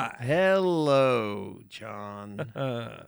right. Hello, John.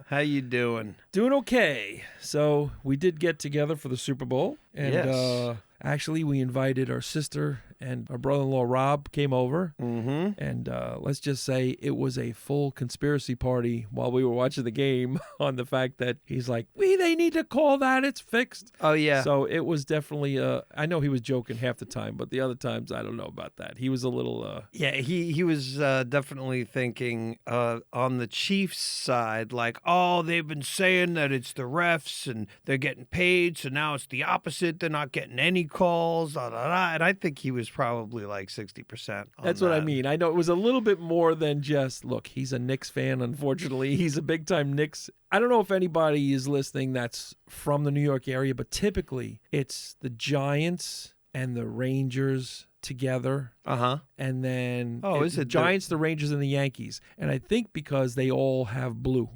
How you doing? Doing okay. So we did get together for the Super Bowl. And Yes. Actually, we invited our sister and our brother-in-law, Rob, came over. Mm-hmm. And let's just say it was a full conspiracy party while we were watching the game on the fact that he's like, they need to call that. It's fixed. Oh, yeah. So it was definitely, I know he was joking half the time, but the other times, I don't know about that. He was a little... Yeah, he was definitely thinking on the Chiefs' side, like, oh, they've been saying that it's the refs and they're getting paid, so now it's the opposite. They're not getting any calls, da, da, da. And I think he was probably like 60%. That's what I mean. I know it was a little bit more than just, look, he's a Knicks fan, unfortunately. He's a big-time Knicks. I don't know if anybody is listening that's from the New York area, but typically it's the Giants and the Rangers together. Uh-huh. And then is it Giants, the Rangers, and the Yankees. And I think because they all have blue.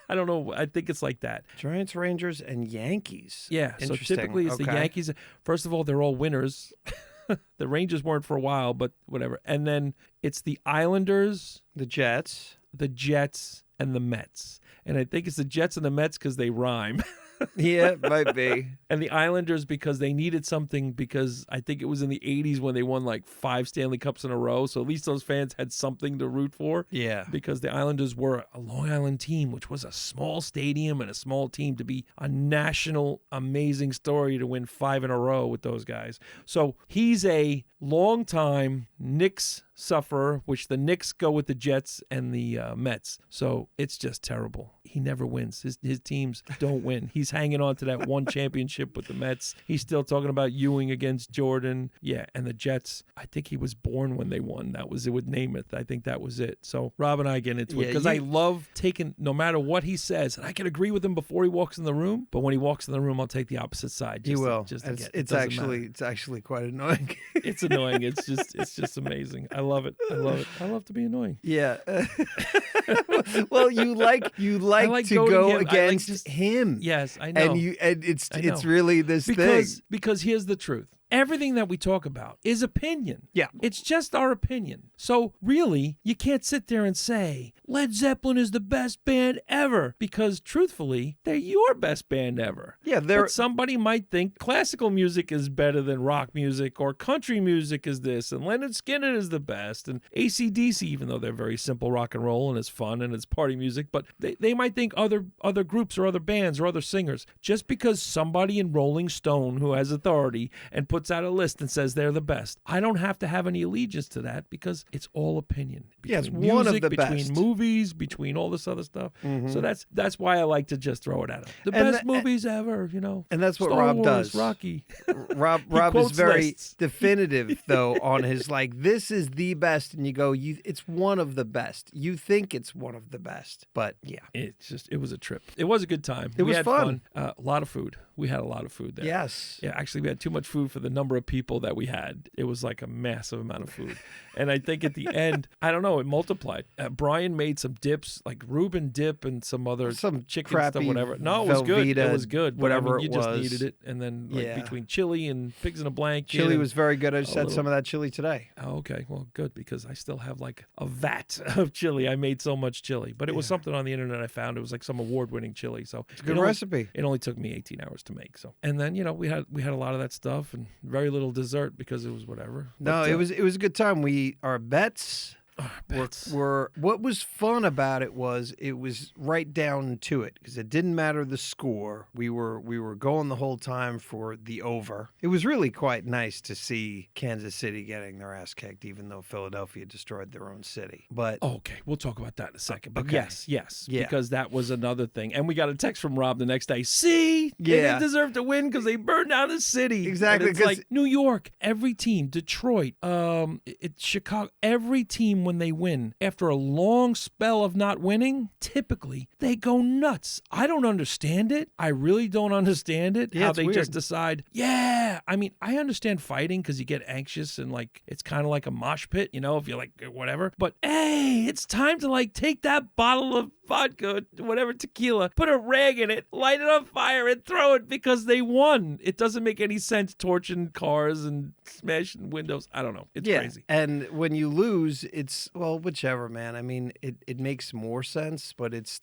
I don't know. I think it's like that. Giants, Rangers, and Yankees. Yeah. So typically it's the Yankees. First of all, they're all winners. The Rangers weren't for a while, but whatever. And then it's the Islanders, the Jets, and the Mets. And I think it's the Jets and the Mets because they rhyme. Yeah, it might be. And the Islanders because they needed something, because I think it was in the 80s when they won like 5 Stanley Cups in a row. So at least those fans had something to root for. Yeah. Because the Islanders were a Long Island team, which was a small stadium and a small team, to be a national amazing story to win 5 in a row with those guys. So he's a long-time Knicks sufferer, which the Knicks go with the Jets and the Mets. So it's just terrible. He never wins. His teams don't win. He's hanging on to that one championship with the Mets. He's still talking about Ewing against Jordan. Yeah, and the Jets, I think he was born when they won. That was it with Namath. I think that was it. So Rob and I get into it because I love taking, no matter what he says, and I can agree with him before he walks in the room, but when he walks in the room, I'll take the opposite side. You will. It's actually quite annoying. It's annoying. It's just amazing. I love it. I love to be annoying. Yeah. Well, you like to go against him. Yes, I know. And it's really this thing. Because here's the truth. Everything that we talk about is opinion. Yeah. It's just our opinion. So really, you can't sit there and say, Led Zeppelin is the best band ever, because truthfully, they're your best band ever. Yeah, but somebody might think classical music is better than rock music, or country music is this, and Leonard Skinner is the best, and AC/DC, even though they're very simple rock and roll and it's fun and it's party music, but they might think other groups or other bands or other singers. Just because somebody in Rolling Stone who has authority and puts out a list and says they're the best, I don't have to have any allegiance to that, because it's all opinion. Yeah, it's one of the between best. Movies, between all this other stuff. Mm-hmm. So that's why I like to just throw it at him. The best movies ever, And that's what Star Rob Wars, does. Rocky. Rob is very definitive, though, on his, like, this is the best, and you go, it's one of the best. You think it's one of the best, but yeah. It was a trip. It was a good time. We had fun. A lot of food. We had a lot of food there. Yes. Yeah, actually, we had too much food for the number of people that we had. It was like a massive amount of food. And I think at the end, I don't know, it multiplied. Brian made some dips, like Reuben dip and some chicken stuff, whatever. No, it was good. It was good. Whatever you just needed it. And then between chili and pigs in a blanket. Chili was very good. I just had some of that chili today. Oh, okay. Well, good, because I still have like a vat of chili. I made so much chili. But it was something on the internet I found. It was like some award-winning chili. So it's a good recipe. It only took me 18 hours to make. So, and then we had a lot of that stuff and very little dessert because it was whatever. No, it was a good time. Our bets were what was fun about it was right down to it, because it didn't matter the score. We were going the whole time for the over. It was really quite nice to see Kansas City getting their ass kicked, even though Philadelphia destroyed their own city. But okay, we'll talk about that in a second. But okay. yes, because that was another thing. And we got a text from Rob the next day. See, they didn't deserve to win because they burned down the city. Exactly. And it's like New York, every team, Detroit, Chicago, every team, when they win, after a long spell of not winning, typically they go nuts. I don't understand it. I really don't understand it. Yeah, how they weird. Just decide, I mean, I understand fighting because you get anxious and like it's kind of like a mosh pit, if you're like whatever. But hey, it's time to like take that bottle of vodka, whatever, tequila, put a rag in it, light it on fire, and throw it because they won. It doesn't make any sense torching cars and smashing windows. I don't know. It's crazy. And when you lose, it's, well, whichever, man. I mean, it makes more sense, but it's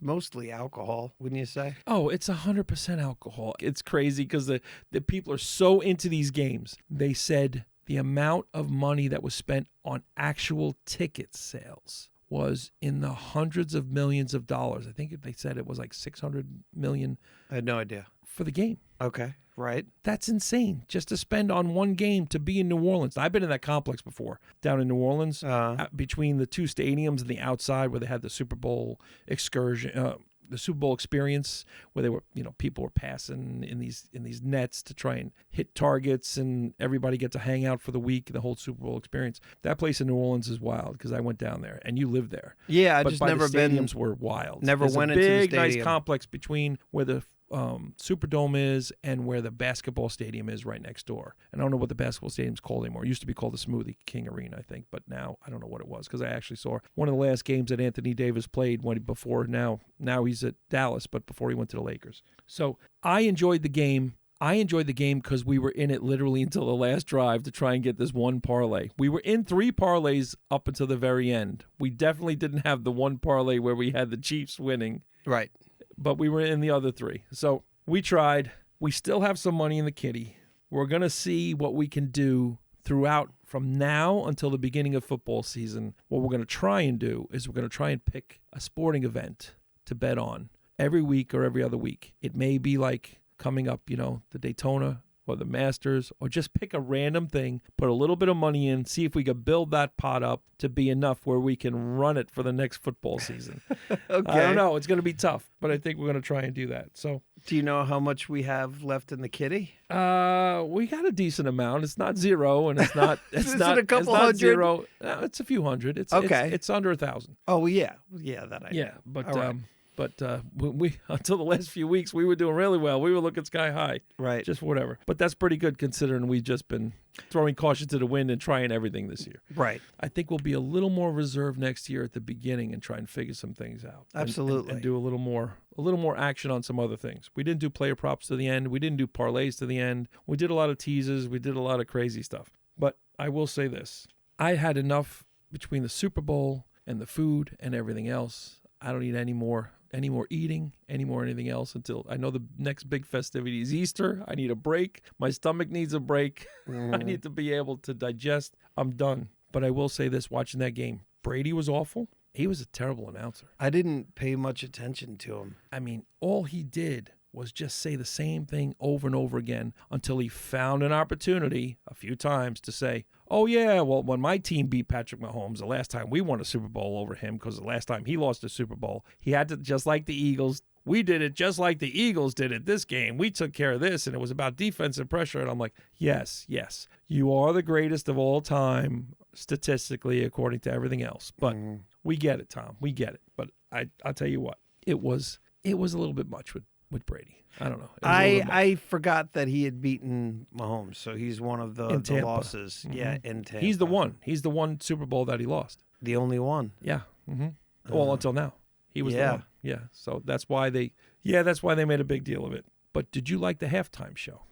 mostly alcohol, wouldn't you say? Oh, it's 100% alcohol. It's crazy because the people are so into these games. They said the amount of money that was spent on actual ticket sales was in the hundreds of millions of dollars. I think they said it was like 600 million. I had no idea. For the game. Okay, right. That's insane. Just to spend on one game to be in New Orleans. I've been in that complex before, down in New Orleans, between the two stadiums and the outside where they had the Super Bowl excursion, the Super Bowl experience, where they were, people were passing in these nets to try and hit targets, and everybody get to hang out for the week. The whole Super Bowl experience. That place in New Orleans is wild because I went down there, and you lived there. Yeah, but just never the stadiums were wild. Never went into the stadium. Big, nice complex between where the Superdome is and where the basketball stadium is right next door. And I don't know what the basketball stadium's called anymore. It used to be called the Smoothie King Arena, I think, but now I don't know what it was because I actually saw one of the last games that Anthony Davis played now he's at Dallas, but before he went to the Lakers. So I enjoyed the game. I enjoyed the game because we were in it literally until the last drive to try and get this one parlay. We were in 3 parlays up until the very end. We definitely didn't have the one parlay where we had the Chiefs winning. Right. But we were in the other 3. So we tried. We still have some money in the kitty. We're going to see what we can do throughout from now until the beginning of football season. What we're going to try and do is we're going to try and pick a sporting event to bet on every week or every other week. It may be like coming up, the Daytona or the Masters, or just pick a random thing, put a little bit of money in, see if we could build that pot up to be enough where we can run it for the next football season. Okay. I don't know. It's going to be tough, but I think we're going to try and do that. So, do you know how much we have left in the kitty? We got a decent amount. It's not zero, and it's not. It's not it a couple it's not hundred? Zero. No, it's a few hundred. It's okay. It's under 1,000. Oh yeah, that I know. Yeah, but All right. But we until the last few weeks, we were doing really well. We were looking sky high. Right. Just whatever. But that's pretty good considering we've just been throwing caution to the wind and trying everything this year. Right. I think we'll be a little more reserved next year at the beginning and try and figure some things out. Absolutely. And do a little more action on some other things. We didn't do player props to the end. We didn't do parlays to the end. We did a lot of teases. We did a lot of crazy stuff. But I will say this. I had enough between the Super Bowl and the food and everything else. I don't need any more eating, any more anything else until I know the next big festivity is Easter. I need a break. My stomach needs a break. I need to be able to digest. I'm done. But I will say this, watching that game, Brady was awful. He was a terrible announcer. I didn't pay much attention to him. I mean, all he did was just say the same thing over and over again until he found an opportunity a few times to say, oh, yeah, well, when my team beat Patrick Mahomes, the last time we won a Super Bowl over him, because the last time he lost a Super Bowl, he had to, just like the Eagles, we did it just like the Eagles did it this game. We took care of this, and it was about defense and pressure. And I'm like, yes, you are the greatest of all time, statistically, according to everything else. But we get it, Tom. We get it. But I'll tell you what, it was a little bit much with Brady. I don't know. I forgot that he had beaten Mahomes, so he's one of the losses. Mm-hmm. Yeah, in Tampa. He's the one. He's the one Super Bowl that he lost. The only one. Yeah. Mm-hmm. Well, until now, he was the one. Yeah. So that's why they made a big deal of it. But did you like the halftime show?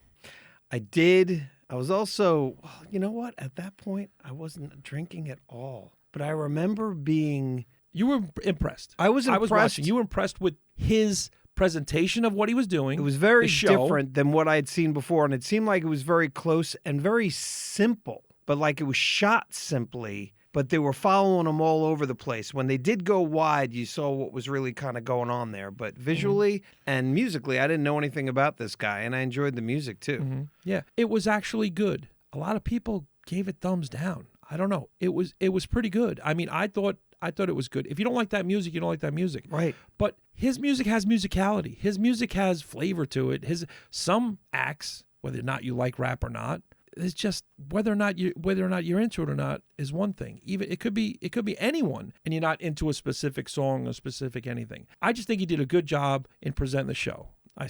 I did. I was also, you know what? At that point, I wasn't drinking at all. But I remember being. You were impressed. I was impressed. I was watching. You were impressed with his presentation of what he was doing. It was very different than what I had seen before, and it seemed like it was very close and very simple, but like it was shot simply, but they were following him all over the place. When they did go wide, you saw what was really kind of going on there, but visually and musically, I didn't know anything about this guy, and I enjoyed the music too. Mm-hmm. Yeah, it was actually good. A lot of people gave it thumbs down. I don't know. It was pretty good. I mean, I thought it was good. If you don't like that music, you don't like that music. Right. But his music has musicality. His music has flavor to it. Some acts, whether or not you like rap or not, it's just whether or not you're into it or not is one thing. Even it could be anyone, and you're not into a specific song or specific anything. I just think he did a good job in presenting the show.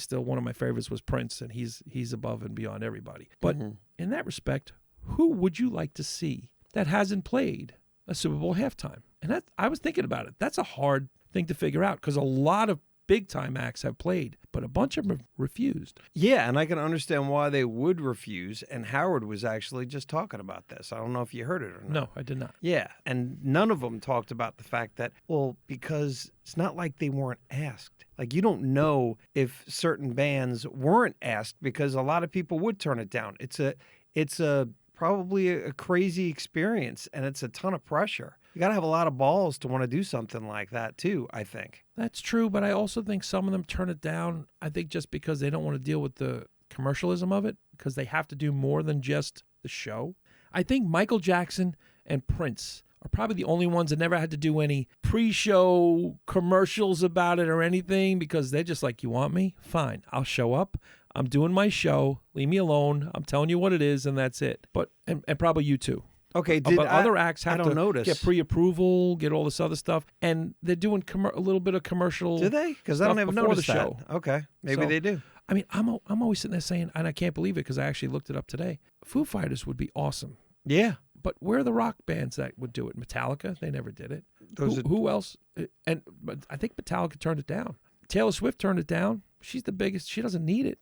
One of my favorites was Prince, and he's above and beyond everybody. But in that respect, who would you like to see that hasn't played a Super Bowl halftime? And I was thinking about it. That's a hard thing to figure out because a lot of big-time acts have played, but a bunch of them have refused. Yeah, and I can understand why they would refuse. And Howard was actually just talking about this. I don't know if you heard it or not. No, I did not. Yeah, and none of them talked about the fact that, well, because it's not like they weren't asked. Like, you don't know if certain bands weren't asked because a lot of people would turn it down. It's a probably a crazy experience, and it's a ton of pressure. You got to have a lot of balls to want to do something like that, too, I think. That's true, but I also think some of them turn it down, I think just because they don't want to deal with the commercialism of it, because they have to do more than just the show. I think Michael Jackson and Prince are probably the only ones that never had to do any pre-show commercials about it or anything, because they're just like, you want me? Fine, I'll show up. I'm doing my show. Leave me alone. I'm telling you what it is, and that's it. But and probably you too. Okay, But other acts have to notice. get pre-approval, get all this other stuff, and they're doing a little bit of commercial. Do they? Because I don't even before notice the show. that. Okay, maybe So, they do. I mean, I'm always sitting there saying, and I can't believe it because I actually looked it up today. Foo Fighters would be awesome. Yeah. But where are the rock bands that would do it? Metallica, they never did it. Those Who else? But I think Metallica turned it down. Taylor Swift turned it down. She's the biggest. She doesn't need it.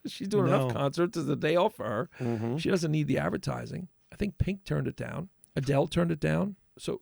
She's doing enough concerts as a day off for her. Mm-hmm. She doesn't need the advertising. I think Pink turned it down. Adele turned it down. So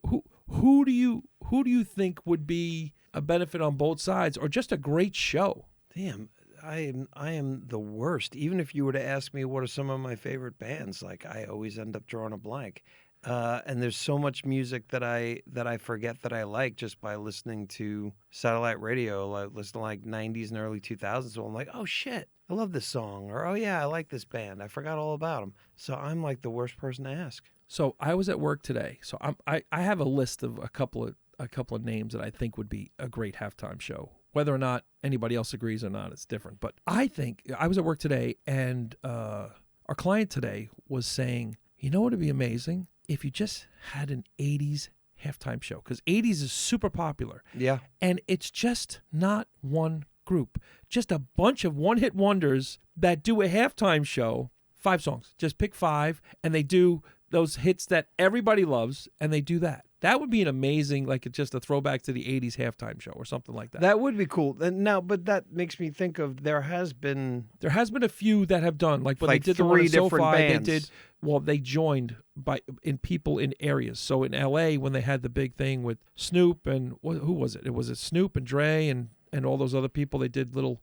who do you think would be a benefit on both sides, or just a great show? Damn, I am the worst. Even if you were to ask me what are some of my favorite bands, like I always end up drawing a blank. And there's so much music that I forget that I like just by listening to satellite radio, like listening to like 90s and early 2000s. So I'm like, oh shit, I love this song, or oh yeah, I like this band. I forgot all about them. So I'm like the worst person to ask. So I was at work today. So I have a list of a couple of names that I think would be a great halftime show. Whether or not anybody else agrees or not, it's different. But I think I was at work today, and our client today was saying, you know what would be amazing? If you just had an 80s halftime show, because 80s is super popular. Yeah. And it's just not one group, just a bunch of one-hit wonders that do a halftime show, 5 songs. Just pick 5, and they do those hits that everybody loves, and they do that. That would be an amazing, like it's just a throwback to the 80s halftime show or something like that. That would be cool. Now, but that makes me think of there has been a few that have done, like when like they did the one 3 in different SoFi, bands. they did, well, they joined in people in areas. So in LA, when they had the big thing with Snoop and who was it? It was Snoop and Dre and all those other people. They did little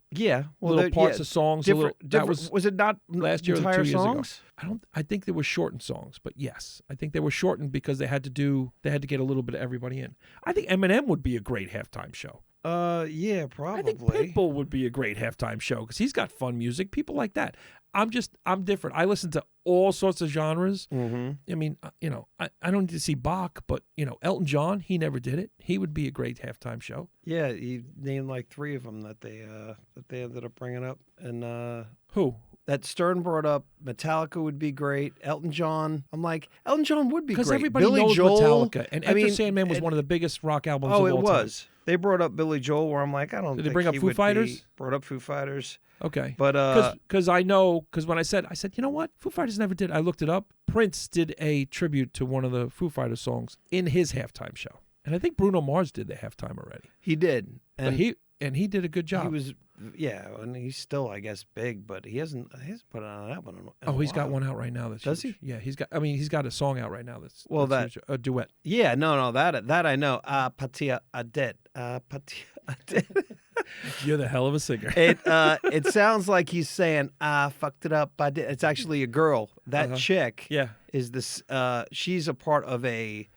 parts of songs. That was it not last year or entire 2 years songs? ago. I think they were shortened songs, but yes, I think they were shortened because they had to get a little bit of everybody in. I think Eminem would be a great halftime show. Yeah, probably. I think Pitbull would be a great halftime show because he's got fun music. People like that. I'm different. I listen to all sorts of genres. Mm-hmm. I mean, I don't need to see Bach, but Elton John, he never did it. He would be a great halftime show. Yeah, you named like 3 of them that they ended up bringing up, and who? That Stern brought up. Metallica would be great. Elton John. I'm like, Elton John would be great. Because everybody Billy knows Joel, Metallica. And Enter Sandman was one of the biggest rock albums of all time. Oh, it was. They brought up Billy Joel, where I'm like, I don't think Did they bring up he Foo would Fighters? be. Brought up Foo Fighters. Okay. But because when I said, you know what? Foo Fighters never did. I looked it up. Prince did a tribute to one of the Foo Fighters songs in his halftime show. And I think Bruno Mars did the halftime already. He did. And he did a good job. He was, and he's still, I guess, big, but he hasn't put on that one. He's got one out right now. Does he? Yeah, he's got a song out right now that's a duet. Yeah, no, that I know. Patia Adet. Patia Adet. You're the hell of a singer. It sounds like he's saying, I fucked it up. I did. It's actually a girl. That chick is this. She's a part of a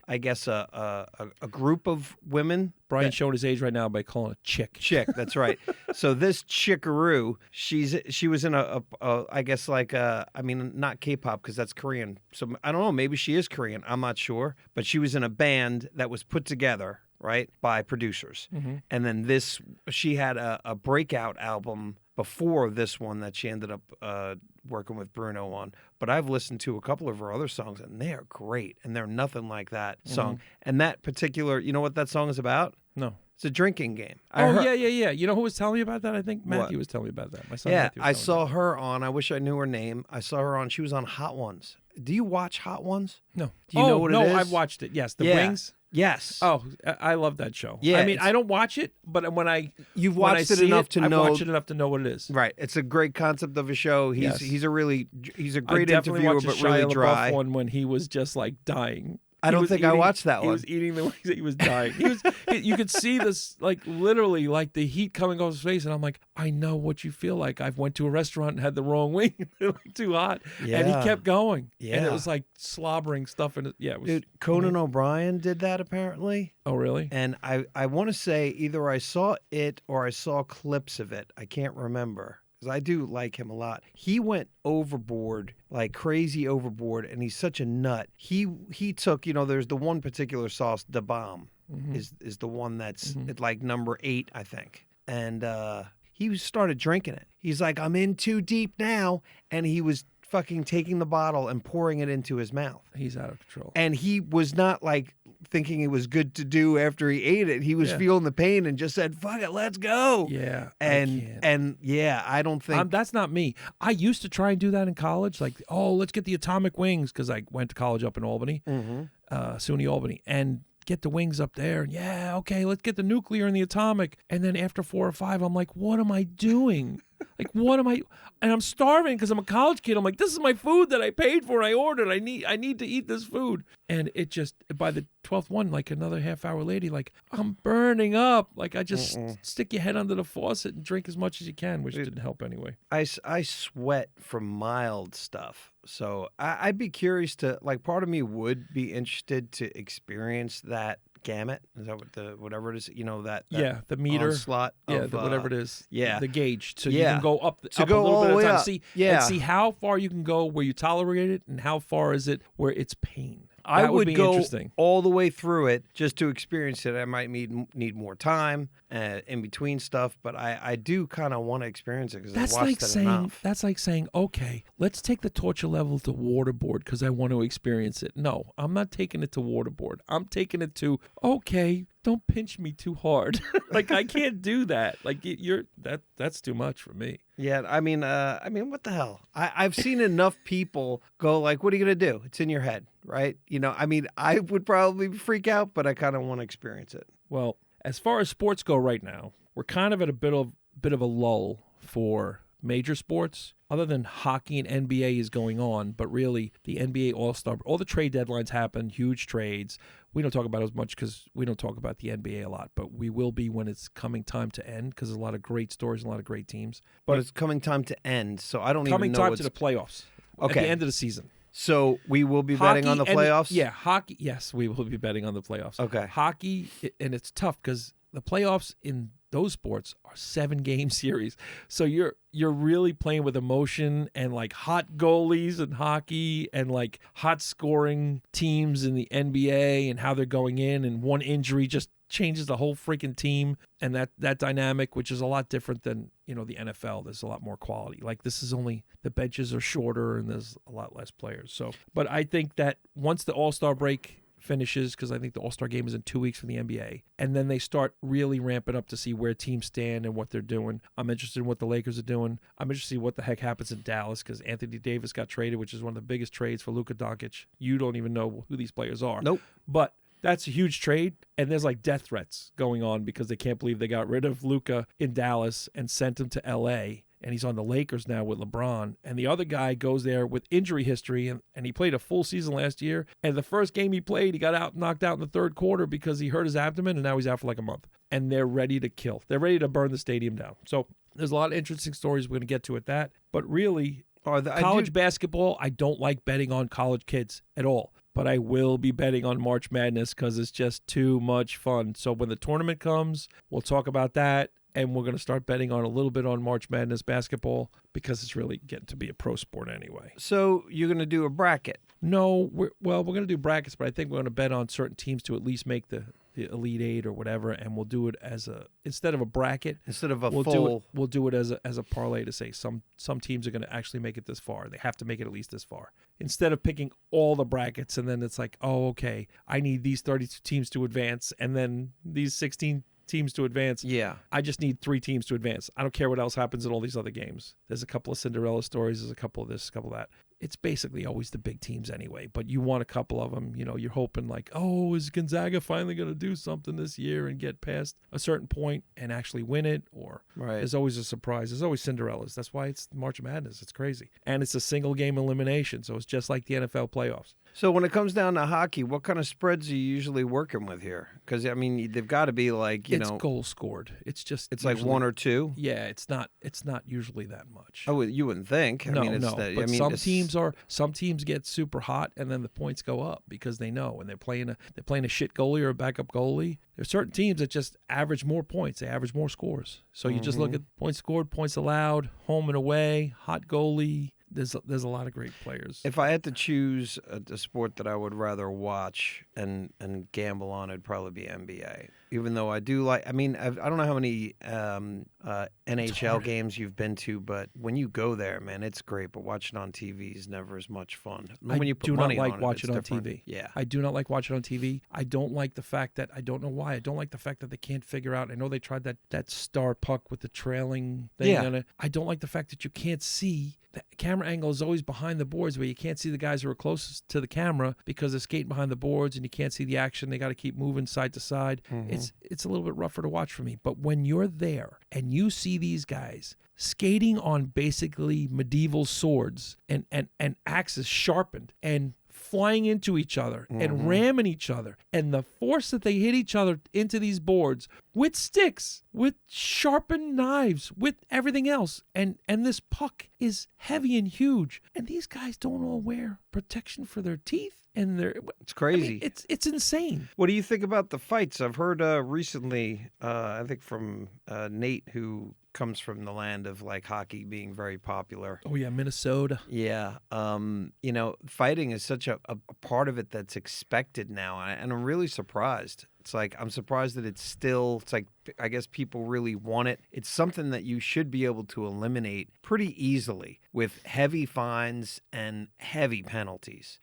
group of women. Brian showed his age right now by calling it chick. Chick, that's right. So this chickaroo, she was in not K-pop because that's Korean. So I don't know, maybe she is Korean. I'm not sure, but she was in a band that was put together, right, by producers. Mm-hmm. And then she had a breakout album before this one that she ended up working with Bruno on. But I've listened to a couple of her other songs, and they are great, and they're nothing like that song. And that particular, you know what that song is about? No. It's a drinking game. Yeah. You know who was telling me about that? I think Matthew was telling me about that. My son Matthew was I saw her on, I wish I knew her name. I saw her on, she was on Hot Ones. Do you watch Hot Ones? No. Do you know what it is? No, I've watched it. Yes, the wings. Yes. Oh, I love that show. Yeah, I mean, I don't watch it, but You've when I watched it see enough to I've know. watched it enough to know what it is. Right. It's a great concept of a show. He's Yes. a great I definitely interviewer, watched but the really Shia LaBeouf dry. one when he was just like dying. I don't think I watched that He one. was eating the wings. He was dying. You could see this, like literally, like the heat coming off his face, and I'm like, I know what you feel like. I've went to a restaurant and had the wrong wing; they're like too hot, and he Yeah. kept going, and Yeah. it was like slobbering stuff in it. Yeah, it was. Dude, Conan O'Brien did that apparently. Oh, really? And I want to say either I saw it or I saw clips of it. I can't remember. Because I do like him a lot. He went overboard, like crazy overboard, and he's such a nut. He took, there's the one particular sauce, the bomb, is the one that's at like number 8, I think. And he started drinking it. He's like, I'm in too deep now, and he was fucking taking the bottle and pouring it into his mouth. He's out of control. And he was not like thinking it was good to do after he ate it. He was feeling the pain and just said, "Fuck it, let's go." Yeah, and yeah, I don't think that's not me. I used to try and do that in college, like, oh, let's get the atomic wings, because I went to college up in Albany, SUNY Albany, and get the wings up there, and okay, let's get the nuclear and the atomic. And then after 4 or 5, I'm like, what am I doing? Like, what am I? And I'm starving because I'm a college kid. I'm like, this is my food that I paid for. I ordered. I need to eat this food. And it just, by the 12th one, like another half hour later, like, I'm burning up. Like, I just stick your head under the faucet and drink as much as you can, which didn't help anyway. I sweat from mild stuff. So I'd be curious to, like, part of me would be interested to experience that gamut. Is that what whatever it is? That the meter slot. Of, whatever it is. Yeah, the gauge. So you can go up to up go a little all bit the at way a time. up. See, Yeah, and see how far you can go where you tolerate it, and how far is it where it's pain. I That would would be go interesting. all the way through it just to experience it. I might need more time in between stuff, but I do kind of want to experience it because I watched it enough. That's like saying, okay, let's take the torture level to waterboard because I want to experience it. No, I'm not taking it to waterboard. I'm taking it to, okay, don't pinch me too hard. Like, I can't do that. Like, that's too much for me. Yeah, I mean, what the hell? I've seen enough people go like, "What are you gonna do? It's in your head, right?" I mean, I would probably freak out, but I kind of want to experience it. Well, as far as sports go right now, we're kind of at a bit of a lull for major sports. Other than hockey and NBA is going on, but really the NBA All-Star, all the trade deadlines happen, huge trades. We don't talk about it as much because we don't talk about the NBA a lot, but we will be when it's coming time to end because there's a lot of great stories and a lot of great teams. But it's coming time to end, so I don't even know. Coming time to the playoffs. Okay. At the end of the season. So we will be betting on the playoffs? Hockey, yes, we will be betting on the playoffs. Okay. Hockey, and it's tough because the playoffs in those sports are 7-game series. So you're really playing with emotion and like hot goalies in hockey and like hot scoring teams in the NBA and how they're going in, and one injury just changes the whole freaking team, and that dynamic, which is a lot different than the NFL. There's a lot more quality. Like, this is only the benches are shorter and there's a lot less players. So, but I think that once the All-Star break finishes, because I think the All-Star game is in 2 weeks from the NBA, and then they start really ramping up to see where teams stand and what they're doing. I'm interested in what the Lakers are doing. I'm interested in what the heck happens in Dallas because Anthony Davis got traded, which is one of the biggest trades for Luka Doncic. You don't even know who these players are. Nope. But that's a huge trade, and there's like death threats going on because they can't believe they got rid of Luka in Dallas and sent him to L.A., and he's on the Lakers now with LeBron. And the other guy goes there with injury history, and he played a full season last year. And the first game he played, he got knocked out in the third quarter because he hurt his abdomen, and now he's out for like a month. And they're ready to kill. They're ready to burn the stadium down. So there's a lot of interesting stories we're going to get to at that. But really, college basketball, I don't like betting on college kids at all. But I will be betting on March Madness because it's just too much fun. So when the tournament comes, we'll talk about that. And we're going to start betting on a little bit on March Madness basketball because it's really getting to be a pro sport anyway. So you're going to do a bracket? No, we're going to do brackets, but I think we're going to bet on certain teams to at least make the Elite Eight or whatever, and we'll do it as instead of a bracket, instead of a full. We'll do it as a parlay to say some teams are going to actually make it this far. They have to make it at least this far. Instead of picking all the brackets and then it's like, oh, okay, I need these 32 teams to advance and then these 16 teams to advance. Yeah. I just need 3 teams to advance. I don't care what else happens in all these other games. There's a couple of Cinderella stories. There's a couple of this, a couple of that. it's basically always the big teams anyway. But you want a couple of them. You're hoping like, oh, is Gonzaga finally going to do something this year and get past a certain point and actually win it? Or there's always a surprise. There's always Cinderellas. That's why it's March Madness. It's crazy. And it's a single game elimination. So it's just like the NFL playoffs. So when it comes down to hockey, what kind of spreads are you usually working with here? Because, I mean, they've got to be like, it's goal scored. It's just it's usually, like 1 or 2? Yeah, it's not usually that much. Oh, you wouldn't think. No. But some teams get super hot and then the points go up because they know, and they're playing a shit goalie or a backup goalie. There's certain teams that just average more points. They average more scores. So you just look at points scored, points allowed, home and away, hot goalie. There's a lot of great players. If I had to choose a sport that I would rather watch and gamble on, it'd probably be NBA. Even though I do like, I mean, I don't know how many NHL games you've been to, but when you go there, man, it's great. But watching on TV is never as much fun. When you put money on it, watching on different. TV. Yeah, I do not like watching on TV. I don't like the fact that, I don't know why, I don't like the fact that they can't figure out. I know they tried that star puck with the trailing thing on it. I don't like the fact that you can't see. The camera angle is always behind the boards where you can't see the guys who are closest to the camera because they're skating behind the boards and you can't see the action. They got to keep moving side to side. It's a little bit rougher to watch for me. But when you're there and you see these guys skating on basically medieval swords and axes sharpened and flying into each other and ramming each other, and the force that they hit each other into these boards with sticks, with sharpened knives, with everything else, and this puck is heavy and huge, and these guys don't all wear protection for their teeth. And it's crazy. I mean, it's insane. What do you think about the fights? I've heard recently, I think from Nate, who comes from the land of like hockey being very popular. Oh yeah, Minnesota. Yeah, fighting is such a part of it that's expected now, and I'm really surprised. It's like I'm surprised that it's like I guess people really want it. It's something that you should be able to eliminate pretty easily with heavy fines and heavy penalties.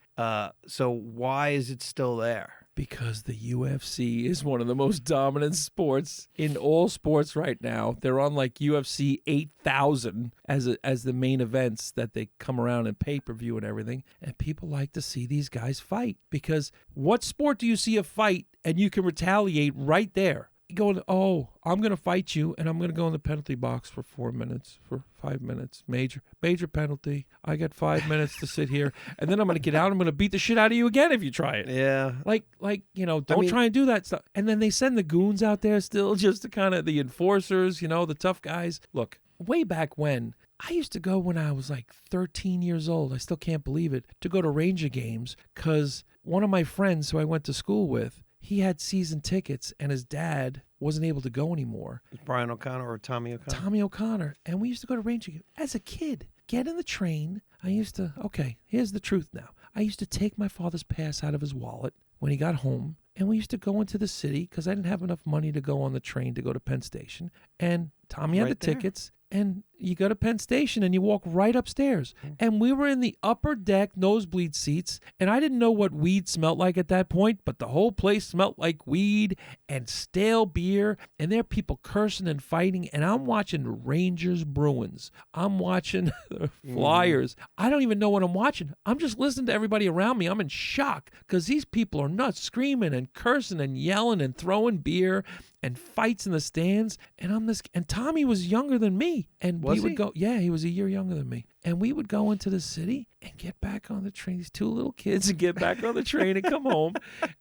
So why is it still there? Because the UFC is one of the most dominant sports in all sports right now. They're on like UFC 8,000 as the main events that they come around in pay-per-view and everything. And people like to see these guys fight. Because what sport do you see a fight and you can retaliate right there? Going, oh, I'm going to fight you, and I'm going to go in the penalty box for 4 minutes, for 5 minutes. Major penalty. I get 5 minutes to sit here, and then I'm going to get out. I'm going to beat the shit out of you again if you try it. Yeah. Like don't try and do that stuff. And then they send the goons out there still, just to kind of the enforcers, the tough guys. Look, way back when, I used to go when I was like 13 years old. I still can't believe it, to go to Ranger games because one of my friends who I went to school with, he had season tickets, and his dad wasn't able to go anymore. Brian O'Connor or Tommy O'Connor? Tommy O'Connor. And we used to go to Ranger games. As a kid, get in the train. Here's the truth now. I used to take my father's pass out of his wallet when he got home, and we used to go into the city because I didn't have enough money to go on the train to go to Penn Station. And Tommy had the tickets. And you go to Penn Station and you walk right upstairs. And we were in the upper deck nosebleed seats. And I didn't know what weed smelled like at that point, but the whole place smelled like weed and stale beer. And there are people cursing and fighting. And I'm watching Rangers Bruins. I'm watching the Flyers. I don't even know what I'm watching. I'm just listening to everybody around me. I'm in shock because these people are nuts, screaming and cursing and yelling and throwing beer and fights in the stands. And Tommy was younger than me. And was we would he? go, yeah, he was a year younger than me. And we would go into the city and get back on the train. These two little kids and get back on the train and come home.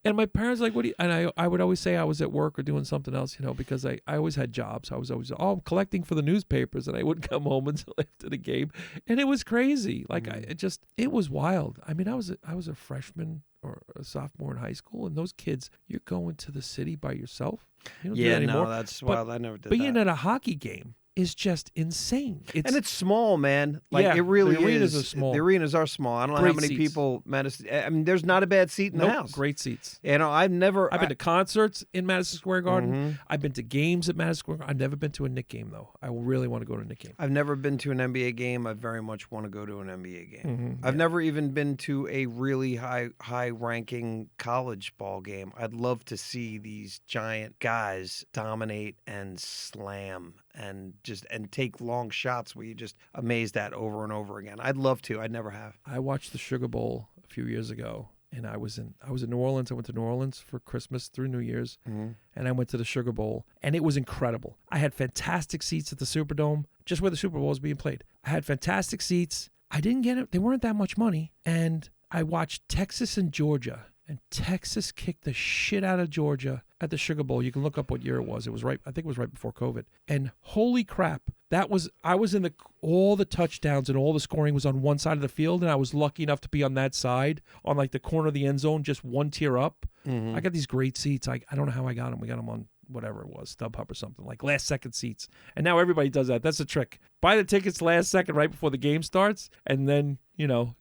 And my parents like, what do you, and I would always say I was at work or doing something else, because I always had jobs. I was always, I'm collecting for the newspapers, and I wouldn't come home until after the game. And it was crazy. Like it was wild. I mean, I was a freshman or a sophomore in high school, and those kids, you're going to the city by yourself. You don't do that anymore. No, that's wild. I never did that. Being at a hockey game is just insane. And it's small, man. Like it really is. The arenas are small. The arenas are small. I don't know how many people Madison. I mean, there's not a bad seat in the house. Great seats. I've been to concerts in Madison Square Garden. I've been to games at Madison Square Garden. I've never been to a Knick game though. I really want to go to a Knick game. I've never been to an NBA game. I very much want to go to an NBA game. I've never even been to a really high ranking college ball game. I'd love to see these giant guys dominate and slam and just and take long shots where you just amazed at over and over again. I'd love to. I never have. I watched the Sugar Bowl a few years ago, and I was in New Orleans. I went to New Orleans for Christmas through New Year's, and I went to the Sugar Bowl, and it was incredible. I had fantastic seats at the Superdome, just where the Super Bowl was being played. I had fantastic seats. I didn't get it. They weren't that much money, and I watched Texas and Georgia. And Texas kicked the shit out of Georgia at the Sugar Bowl. You can look up what year it was. It was right. I think it was right before COVID. And holy crap, I was in all the touchdowns and all the scoring was on one side of the field, and I was lucky enough to be on that side, on like the corner of the end zone, just one tier up. I got these great seats. I don't know how I got them. We got them on whatever it was, StubHub or something, like last second seats. And now everybody does that. That's a trick. Buy the tickets last second right before the game starts, and then,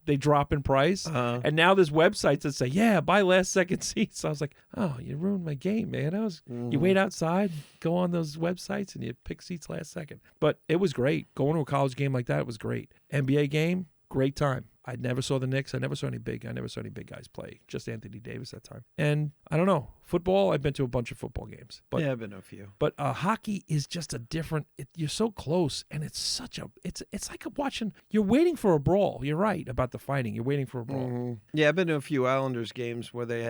they drop in price. And now there's websites that say, yeah, buy last second seats. So I was like, oh, you ruined my game, man. You wait outside, go on those websites, and you pick seats last second. But it was great. Going to a college game like that was great. NBA game, great time. I never saw the Knicks. I never saw any big guys play. Just Anthony Davis that time. And I don't know. Football, I've been to a bunch of football games. But, yeah, I've been to a few. But hockey is just a different. You're so close, and it's like watching. You're waiting for a brawl. You're right about the fighting. You're waiting for a brawl. Yeah, I've been to a few Islanders games where they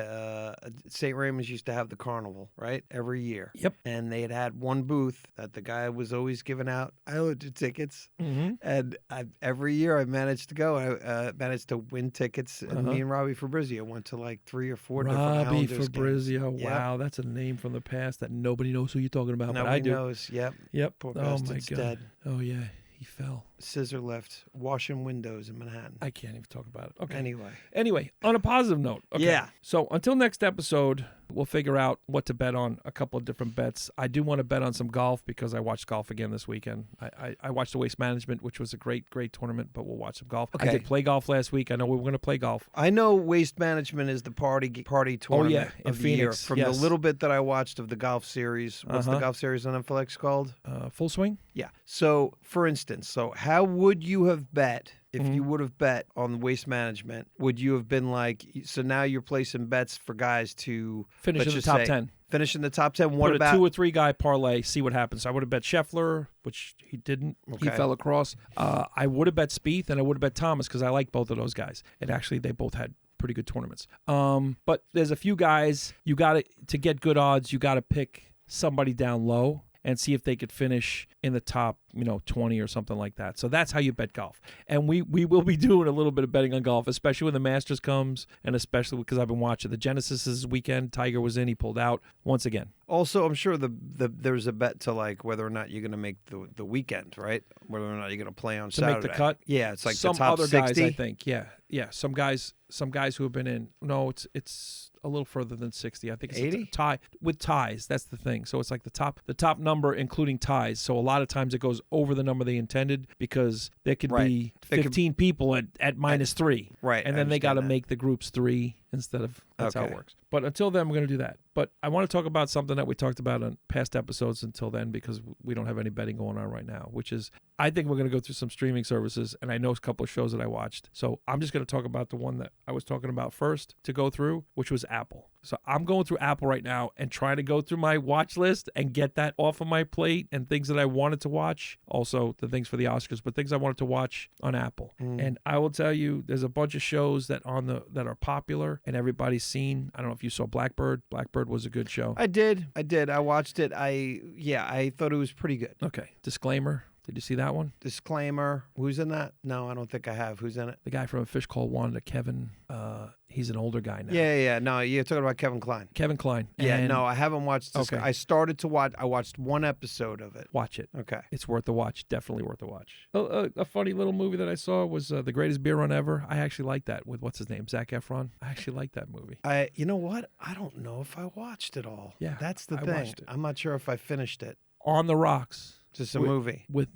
St. Raymond's used to have the carnival, right, every year. Yep. And they had one booth that the guy was always giving out Islander tickets. And every year I managed to go. I managed to win tickets, and me and Robbie Fabrizio went to like 3 or 4 different Islanders games. Fabrizio. Wow, that's a name from the past that nobody knows who you're talking about. Nobody but I do. knows. Yep. Poor bastard's dead. Oh yeah, he fell. Scissor lift, washing windows in Manhattan. I can't even talk about it. Okay. Anyway, on a positive note. Okay. Yeah. So until next episode, we'll figure out what to bet on, a couple of different bets. I do want to bet on some golf because I watched golf again this weekend. I watched the Waste Management, which was a great tournament, but we'll watch some golf. Okay. I did play golf last week. I know we were going to play golf. I know Waste Management is the party tournament in of the year. Phoenix, From the little bit that I watched of the golf series. What's the golf series on Netflix called? Full Swing? Yeah. So, for instance, how would you have bet, if you would have bet on Waste Management, would you have been like, so now you're placing bets for guys to finish in the top 10. Finish in the top 10. What Put about a 2 or 3 guy parlay, see what happens. I would have bet Scheffler, which he didn't. Okay. He fell across. I would have bet Spieth, and I would have bet Thomas because I like both of those guys. And actually, they both had pretty good tournaments. But there's a few guys, to get good odds, you got to pick somebody down low and see if they could finish in the top, 20 or something like that. So that's how you bet golf. And we will be doing a little bit of betting on golf, especially when the Masters comes, and especially because I've been watching the Genesis this weekend. Tiger was in, he pulled out once again. Also, I'm sure there's a bet to like whether or not you're going to make the weekend, right? Whether or not you're going to play on Saturday. To make the cut? Yeah, it's like some the top other 60. guys, I think. Yeah. Some guys who have been in. No, it's a little further than 60. I think it's 80? a tie with ties. That's the thing. So it's like the top number including ties. So a lot of times it goes over the number they intended because there could be 15 people at -3. Right. And then they got to make the groups 3 instead of that's how it works. But until then, we're going to do that. But I want to talk about something that we talked about on past episodes until then because we don't have any betting going on right now, which is I think we're going to go through some streaming services, and I know a couple of shows that I watched. So I'm just going to talk about the one that I was talking about first to go through, which was Apple. So I'm going through Apple right now and trying to go through my watch list and get that off of my plate and things that I wanted to watch. Also, the things for the Oscars, but things I wanted to watch on Apple. And I will tell you, there's a bunch of shows that are popular and everybody's seen. I don't know if you saw Blackbird. Blackbird was a good show. I did. I watched it. I thought it was pretty good. Okay. Disclaimer. Did you see that one? Disclaimer. Who's in that? No, I don't think I have. Who's in it? The guy from A Fish Called Wanda, Kevin. He's an older guy now. Yeah. No, you're talking about Kevin Kline. Kevin Kline. Yeah, no, I haven't watched this. Okay. I started to watch. I watched one episode of it. Watch it. Okay. It's worth the watch. Definitely worth the watch. A funny little movie that I saw was The Greatest Beer Run Ever. I actually like that with, what's his name, Zac Efron. I actually like that movie. You know what? I don't know if I watched it all. Yeah, that's the I thing. watched it. I'm not sure if I finished it. On the Rocks. Just a movie with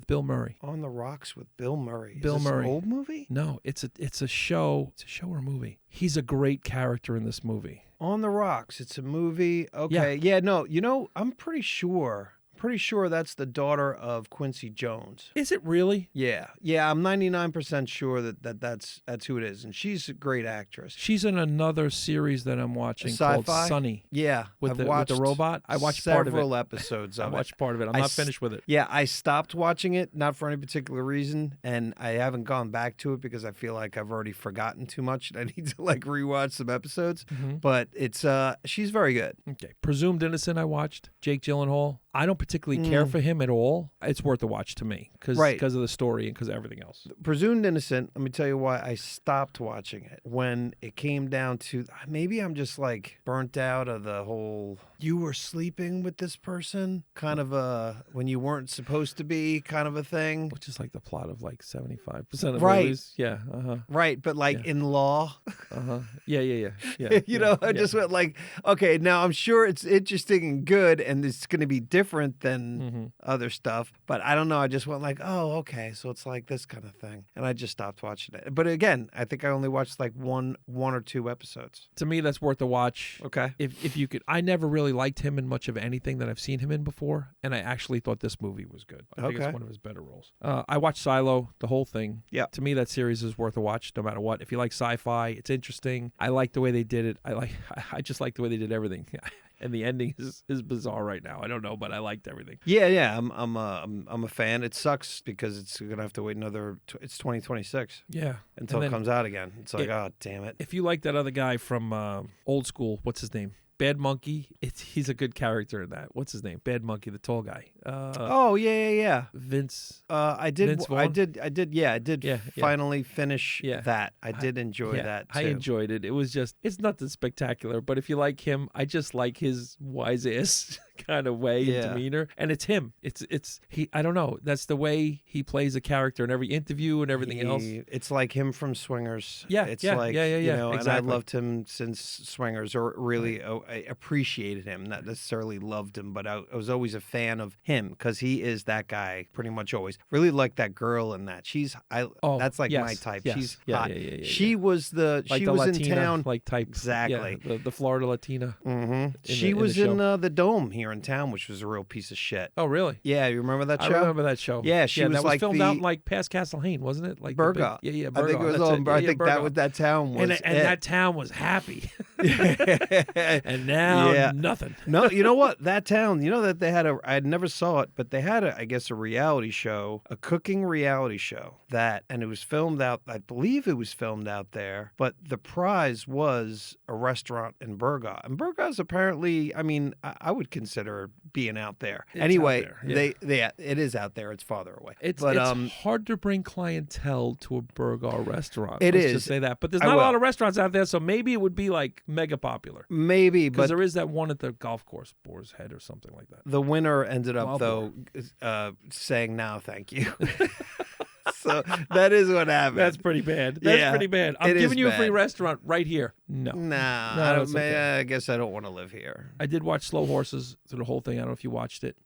Bill Murray. On the Rocks with Bill Murray. Bill Murray. An old movie? No, it's a show. It's a show or a movie. He's a great character in this movie. On the Rocks. It's a movie. Okay. Yeah. No. I'm pretty sure pretty sure that's the daughter of Quincy Jones. Is it really? Yeah, I'm 99% sure that's who it is, and she's a great actress. She's in another series that I'm watching called Sci-fi? Sunny. Yeah, With I've the robot. I watched several part of it. episodes of I watched part of it. I'm not finished with it. Yeah, I stopped watching it, not for any particular reason, and I haven't gone back to it because I feel like I've already forgotten too much and I need to like rewatch some episodes. But it's she's very good. Okay. Presumed Innocent I watched. Jake Gyllenhaal. I don't particularly care for him at all. It's worth a watch to me because of the story and because of everything else. Presumed Innocent, let me tell you why I stopped watching it. When it came down to, maybe I'm just like burnt out of the whole, you were sleeping with this person, kind of a, when you weren't supposed to be kind of a thing. Which is like the plot of like 75% of Right. movies. Yeah. Right, but like in law. Yeah. You know, I just went like, okay, now I'm sure it's interesting and good and it's going to be different than other stuff, but I don't know. I just went like, oh, okay, so it's like this kind of thing, and I just stopped watching it. But again, I think I only watched like one or two episodes. To me, that's worth a watch. Okay. If you could, I never really liked him in much of anything that I've seen him in before, and I actually thought this movie was good. I think it's one of his better roles. I watched Silo, the whole thing. Yeah. To me, that series is worth a watch, no matter what. If you like sci-fi, it's interesting. I like the way they did it. I just like the way they did everything. And the ending is bizarre right now. I don't know, but I liked everything. Yeah. I'm a fan. It sucks because it's gonna have to wait another. It's 2026. Yeah. Until it comes out again. It's like, oh damn it. If you like that other guy from Old School, what's his name? Bad Monkey. He's a good character in that. What's his name? Bad Monkey, the tall guy. Yeah. Vince. I did. Vince Vaughn? I did finally finish that. I did enjoy that too. I enjoyed it. It was just, it's nothing spectacular, but if you like him, I just like his wise ass kind of way and demeanor. And it's him. It's he. I don't know. That's the way he plays a character in every interview and everything else. It's like him from Swingers. Yeah, it's yeah, like, yeah. You know, exactly. And I loved him since Swingers, or really I appreciated him. Not necessarily loved him, but I was always a fan of him because he is that guy pretty much always. Really like that girl in that. That's like my type. Yes. She's hot. Yeah. She was like she the was Latina, in town. like type. Exactly. Yeah, the Florida Latina. She was in the Dome here in town, which was a real piece of shit. Oh, really? Yeah, you remember that show? I remember that show. Yeah, she was that was like filmed out like past Castle Hayne, wasn't it? Like Burgos. Yeah, I think it was all. I think that town was. And that town was happy. And now nothing. No, you know what? That town. You know that they had I never saw it, but they had I guess a reality show, a cooking reality show and it was filmed out. I believe it was filmed out there, but the prize was a restaurant in Burgos. And Burgos apparently, I mean, I would consider being out there. It's anyway, out there, it is out there. It's farther away. It's hard to bring clientele to a Burgos restaurant. Let's just say that. But there's not a lot of restaurants out there, so maybe it would be like mega popular. Maybe, because but there is that one at the golf course, Boar's Head or something like that. The winner ended up saying no, thank you. So that is what happened. That's pretty bad. That's pretty bad. I'm giving you a free restaurant right here. No. Nah, I guess I don't want to live here. I did watch Slow Horses through the whole thing. I don't know if you watched it.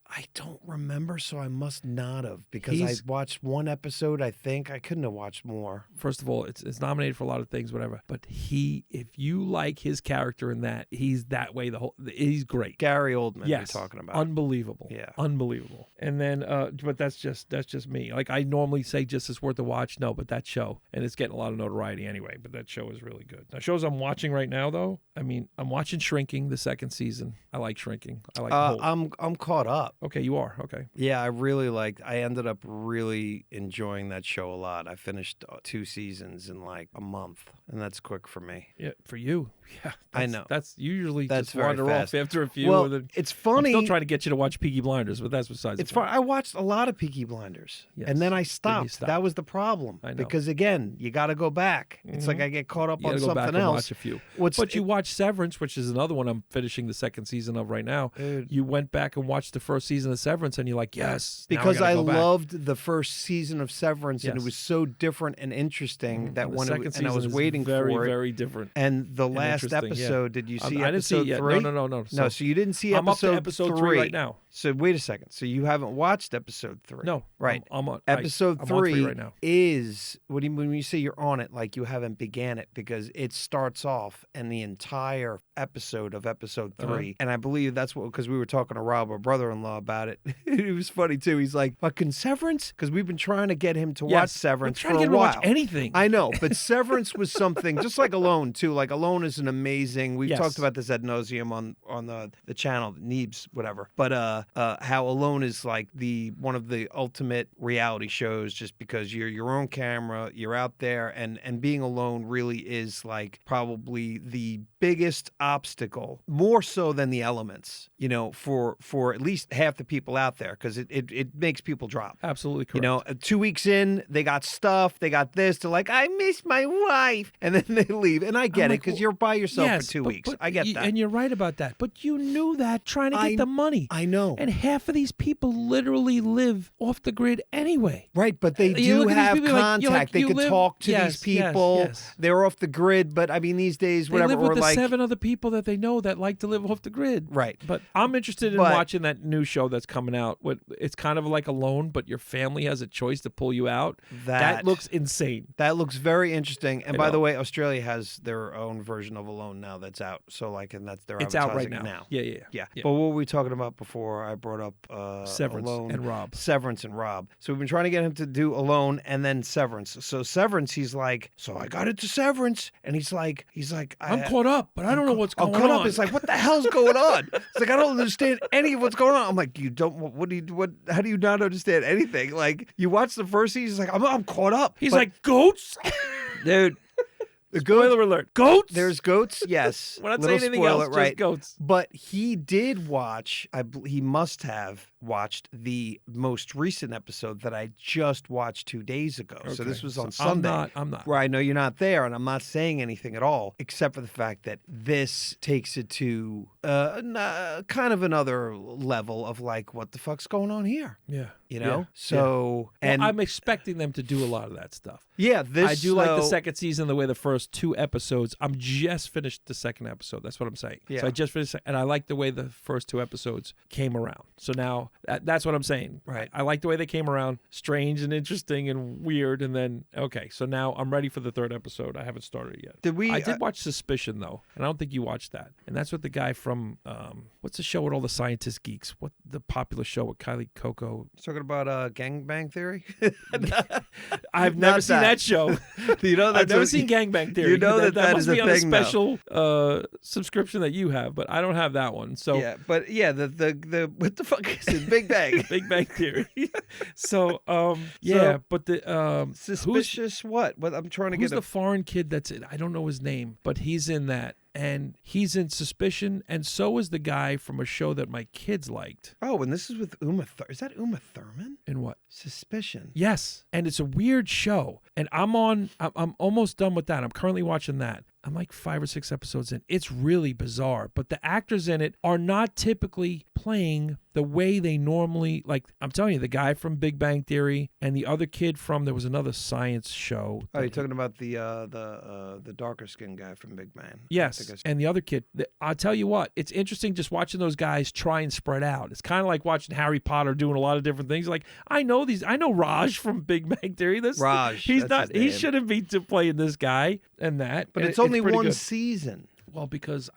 I don't remember, so I must not have, because I watched one episode, I think. I couldn't have watched more. First of all, it's nominated for a lot of things, whatever. But if you like his character in that, he's that way he's great. Gary Oldman you're talking about. Unbelievable. Yeah. Unbelievable. And then, but that's just me. Like I normally say just it's worth a watch. No, but that show, and it's getting a lot of notoriety anyway, but that show is really good. Now, shows I'm watching right now, though, I mean, I'm watching Shrinking, the second season. I like Shrinking. I like I'm caught up. Okay, you are. Okay. Yeah, I ended up really enjoying that show a lot. I finished 2 seasons in like a month, and that's quick for me. Yeah, for you. Yeah, I know. That's usually that's just wander off after a few. Well, it's funny. I'm still trying to get you to watch Peaky Blinders, but that's besides the point. I watched a lot of Peaky Blinders, and then I stopped. That was the problem. I know. Because again, you got to go back. It's like I get caught up on something else. And watch a few. But you watch Severance, which is another one I'm finishing the second season of right now. Dude. You went back and watched the first season of Severance, and you're like, yes. Because I loved the first season of Severance, and it was so different and interesting that when I was waiting for it. Very different. And the last episode, did you see episode 3? No. No, so you didn't see episode 3 right now. So wait a second. So you haven't watched episode 3? No. Right. I'm on Episode I'm on 3 right now. is when you say you're on it, like you haven't began it, because it starts off and the entire episode of episode 3, and I believe that's what, because we were talking to Rob, our brother-in-law, about it. It was funny too. He's like, "Fucking Severance," because we've been trying to get him to watch Severance for a while. To watch anything. I know, but Severance was something just like Alone too. Like Alone is an amazing. We've talked about this ad nauseum on the channel, Neebs, whatever. But how Alone is like one of the ultimate reality shows, just because you're your own camera, you're out there, and being alone really is like probably the biggest obstacle, more so than the elements, for at least half the people out there, because it makes people drop. Absolutely correct. 2 weeks in, they got stuff, they got this, they're like, I miss my wife, and then they leave. And I get it, because you're by yourself for 2 weeks. I get that. And you're right about that. But you knew that trying to get the money. I know. And half of these people literally live off the grid anyway. Right, but they do have contact. They can talk to these people. Yes. They're off the grid, but I mean, these days, whatever, they live with we're the like 7 other people that they know that like to live off the grid. Right. But I'm interested in watching that new show that's coming out. It's kind of like Alone, but your family has a choice to pull you out. That looks insane. That looks very interesting. And by the way, Australia has their own version of Alone now that's out. So and that's their it's out right now. Yeah. But what were we talking about before I brought up Severance Alone and Rob? Severance and Rob. So we've been trying to get him to do Alone and then Severance. So Severance, he's like, so I got into Severance, and he's like, I'm caught up, but I don't know what's going on. I'm caught up. It's like, what the hell's going on? It's like, I don't understand any of what's going on. I'm like, you don't. How do you not understand anything? Like, you watch the first season, he's like, I'm caught up. He's like, goats, dude. Spoiler alert. Goats? There's goats, yes. We're not saying anything else, just goats. But he did watch, he must have watched the most recent episode that I just watched 2 days ago. Okay. So this was on Sunday. I'm not. Where I know you're not there, and I'm not saying anything at all, except for the fact that this takes it to kind of another level of like, what the fuck's going on here? Yeah. So, and I'm expecting them to do a lot of that stuff. Yeah, I do like the second season, the way the first 2 episodes. I'm just finished the second episode. That's what I'm saying. Yeah. So I just finished, and I like the way the first 2 episodes came around. So now that's what I'm saying. Right. I like the way they came around, strange and interesting and weird, and then okay. So now I'm ready for the 3rd episode. I haven't started it yet. I did watch Suspicion though, and I don't think you watched that. And that's what the guy from what's the show with all the scientist geeks? What the popular show with Kylie Coco? Talking about Gangbang Theory. I've never seen that show. I've never seen Gangbang Theory. You know that must is be a on a thing, special subscription that you have, but I don't have that one. So the what the fuck is it? Big Bang. Big Bang Theory. So but the suspicious what? What I'm trying to who's get the foreign kid that's in? I don't know his name, but he's in that. And he's in Suspicion, and so is the guy from a show that my kids liked. Oh, and this is with Uma Thurman. Is that Uma Thurman? In what? Suspicion. Yes, and it's a weird show. And I'm almost done with that. I'm currently watching that. I'm like 5 or 6 episodes in. It's really bizarre, but the actors in it are not typically playing the way they normally, like, I'm telling you, the guy from Big Bang Theory and the other kid from, there was another science show. Oh, you're talking about the darker skinned guy from Big Bang. Yes, and the other kid. I'll tell you what, it's interesting just watching those guys try and spread out. It's kind of like watching Harry Potter doing a lot of different things. Like, I know Raj from Big Bang Theory. Raj. He shouldn't be playing this guy and that. But it's only one season. Well, because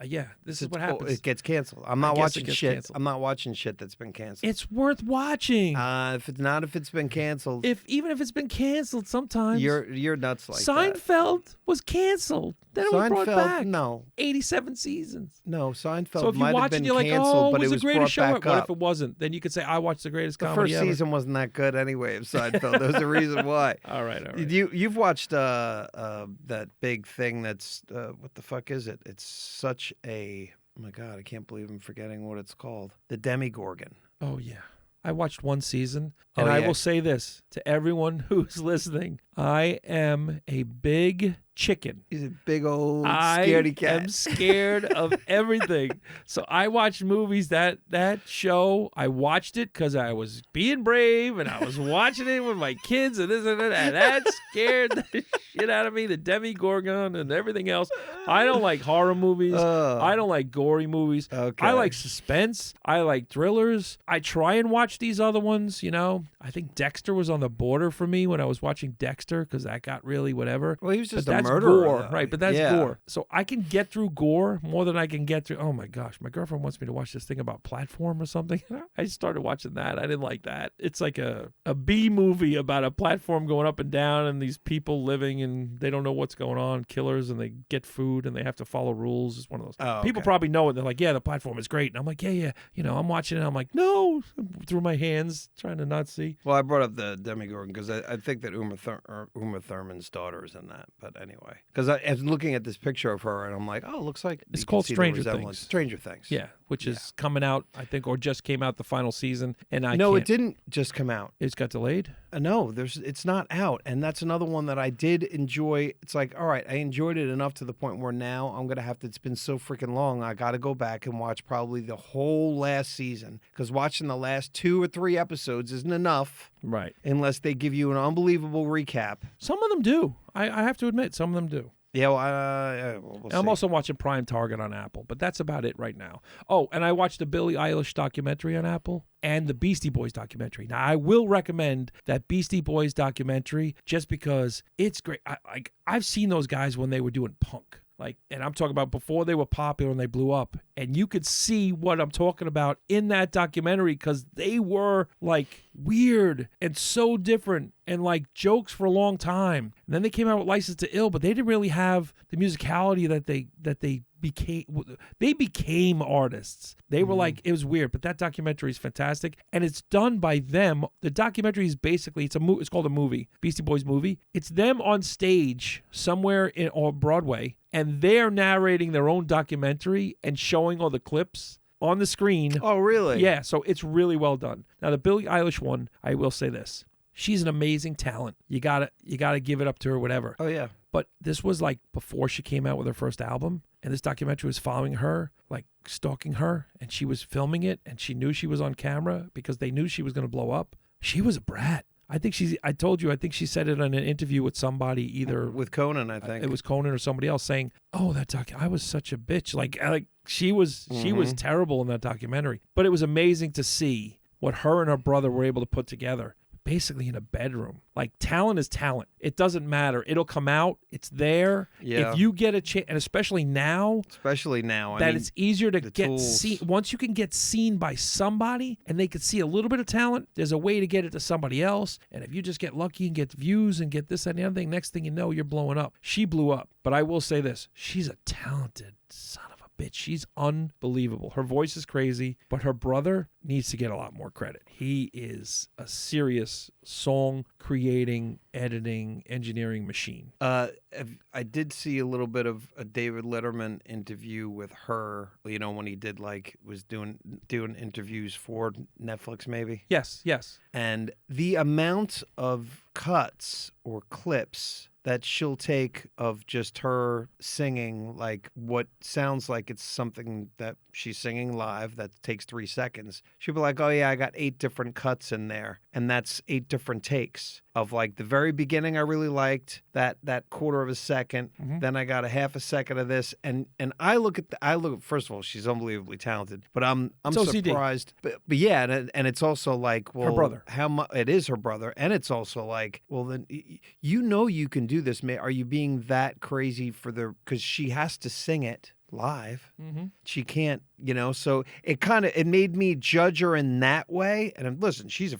this is what happens. It gets canceled. I'm not watching shit. Canceled. I'm not watching shit that's been canceled. It's worth watching. If it's been canceled. Even if it's been canceled, sometimes you're nuts like Seinfeld was canceled. Then it was brought back. No, 87 seasons. No, Seinfeld. So if you watch it, you're like, but it was the greatest show. What if it wasn't? Then you could say, I watched the greatest comedy ever. The first season wasn't that good anyway of Seinfeld. There's a reason why. All right. You've watched that big thing that's what the fuck is it? It's such a, oh my God, I can't believe I'm forgetting what it's called. The Demigorgon. Oh yeah. I watched 1 season, and I will say this to everyone who's listening. I am a big chicken. He's a big old I scaredy cat. am scared of everything. So I watched movies that show. I watched it because I was being brave and I was watching it with my kids and this and that. And that scared the shit out of me. The Demogorgon and everything else. I don't like horror movies. I don't like gory movies. Okay. I like suspense. I like thrillers. I try and watch these other ones. You know, I think Dexter was on the border for me when I was watching Dexter because that got really whatever. Well, he was just But a that's murderer, gore, though. right? But that's Yeah. gore. So I can get through gore more than I can get through. Oh my gosh, my girlfriend wants me to watch this thing about platform or something. I started watching that. I didn't like that. It's like a B movie about a platform going up and down and these people living and they don't know what's going on, killers, and they get food and they have to follow rules. It's one of those. Oh, People okay. probably know it. They're like, yeah, the platform is great. And I'm like, yeah. You know, I'm watching it. I'm like, no, through my hands, trying to not see. Well, I brought up the Demogorgon because I think that Uma Thurman's daughter is in that. But anyway, because I was looking at this picture of her and I'm like, oh, it looks like It's you can called see the Stranger resemblance. Things. Stranger Things. Yeah, which is coming out, I think, or just came out the final season. And I No, can't, it didn't just come out. It's got delayed. No, it's not out, and that's another one that I did enjoy. It's like, all right, I enjoyed it enough to the point where now I'm gonna have to. It's been so freaking long. I got to go back and watch probably the whole last season because watching the last 2 or 3 episodes isn't enough Right. unless they give you an unbelievable recap. Some of them do. I have to admit, some of them do. Yeah, well, we'll I'm see. also watching Prime Target on Apple, but that's about it right now. Oh, and I watched the Billie Eilish documentary on Apple and the Beastie Boys documentary. Now, I will recommend that Beastie Boys documentary just because it's great. I've seen those guys when they were doing punk. And I'm talking about before they were popular and they blew up. And you could see what I'm talking about in that documentary because they were like weird and so different and like jokes for a long time. And then they came out with License to Ill, but they didn't really have the musicality that they became artists. They were like, it was weird, but that documentary is fantastic and it's done by them. The documentary is basically it's called a movie, Beastie Boys movie. It's them on stage somewhere on Broadway and they're narrating their own documentary and showing all the clips on the screen. Oh, really? Yeah, so it's really well done. Now the Billie Eilish one, I will say this. She's an amazing talent. You gotta give it up to her, whatever. Oh, yeah. But this was like before she came out with her first album, and this documentary was following her, like stalking her, and she was filming it, and she knew she was on camera because they knew she was going to blow up. She was a brat. I think she said it in an interview with somebody, either With Conan, I think. it was Conan or somebody else, saying, "Oh, I was such a bitch." Like she was terrible in that documentary. But it was amazing to see what her and her brother were able to put together. Basically in a bedroom. Like talent is talent. It doesn't matter. It'll come out. It's there. Yeah. If you get a chance, and especially now that it's easier to get seen. Once you can get seen by somebody and they can see a little bit of talent, there's a way to get it to somebody else. And if you just get lucky and get views and get this and the other thing, next thing you know, you're blowing up. She blew up. But I will say this. She's a talented son of a bitch. She's unbelievable. Her voice is crazy, but her brother needs to get a lot more credit. He is a serious song creating, editing, engineering machine. I did see a little bit of a David Letterman interview with her, you know, when he did was doing interviews for Netflix maybe. Yes. And the amount of cuts or clips that she'll take of just her singing like what sounds like it's something that she's singing live that takes 3 seconds. She'll be like, oh yeah, I got 8 different cuts in there. And that's 8 different takes of like the very beginning I really liked, that quarter of a second. Mm-hmm. Then I got a half a second of this. And I look first of all, she's unbelievably talented, but I'm surprised. But yeah, and it's also like, well, her brother. How much it is her brother. And it's also like, well, then you know you can do this. Are you being that crazy because she has to sing it live. Mm-hmm. She can't, so it made me judge her in that way. And listen, she's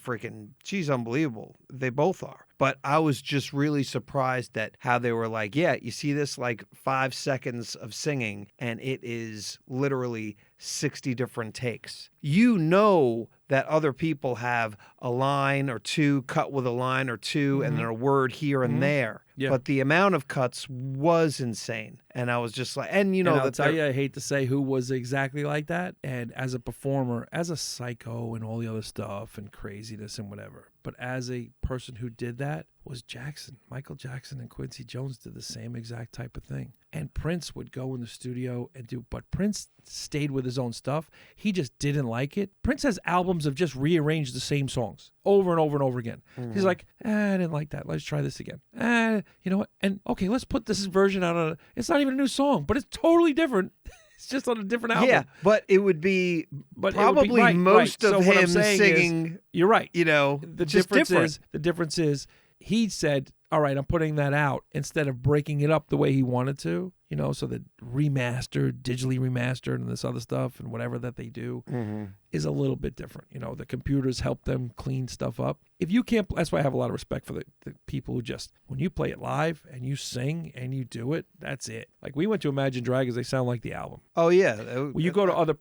unbelievable. They both are. But I was just really surprised at how they were like, yeah, you see this like 5 seconds of singing and it is literally 60 different takes. You know that other people have a line or two cut with a line or two and then a word here and there. Yeah. But the amount of cuts was insane. And I was just like, and you know, and I'll tell you, I hate to say who was exactly like that. And as a performer, as a psycho and all the other stuff and craziness and whatever, but as a person who did that was Jackson. Michael Jackson and Quincy Jones did the same exact type of thing. And Prince would go in the studio and do, but Prince stayed with his own stuff. He just didn't like it. Prince has albums of just rearranged the same songs over and over and over again. He's like, I didn't like that. Let's try this again. You know what? And okay, let's put this version out on it's not even a new song, but it's totally different. It's just on a different album. Yeah, but it would be probably most of him singing. You're right. You know, the just difference is he said, all right, I'm putting that out instead of breaking it up the way he wanted to, you know, so that remastered, digitally remastered and this other stuff and whatever that they do is a little bit different. You know, the computers help them clean stuff up. If you can't, that's why I have a lot of respect for the people who just, when you play it live and you sing and you do it, that's it. Like we went to Imagine Dragons, they sound like the album. Oh yeah. Well, you go to other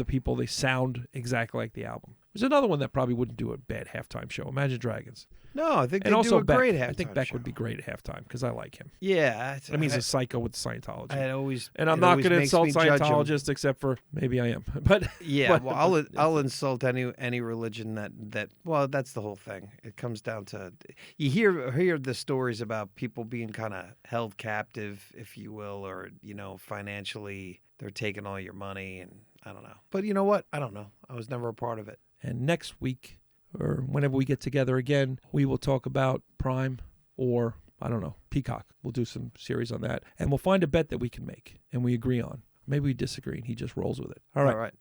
people, they sound exactly like the album. There's another one that probably wouldn't do a bad halftime show. Imagine Dragons. No, I think they and also do a Beck. great halftime I think Beck show. would be great at halftime because I like him. Yeah. I mean, he's a psycho with Scientology. And I'm not going to insult Scientologists except for maybe I am. But yeah, well, I'll insult any religion that well, that's the whole thing. It comes down to you hear the stories about people being kind of held captive, if you will, or you know, financially they're taking all your money, and I don't know. But you know what? I don't know. I was never a part of it. And next week, or whenever we get together again, we will talk about Prime or, I don't know, Peacock. We'll do some series on that. And we'll find a bet that we can make and we agree on. Maybe we disagree and he just rolls with it. All right. All right.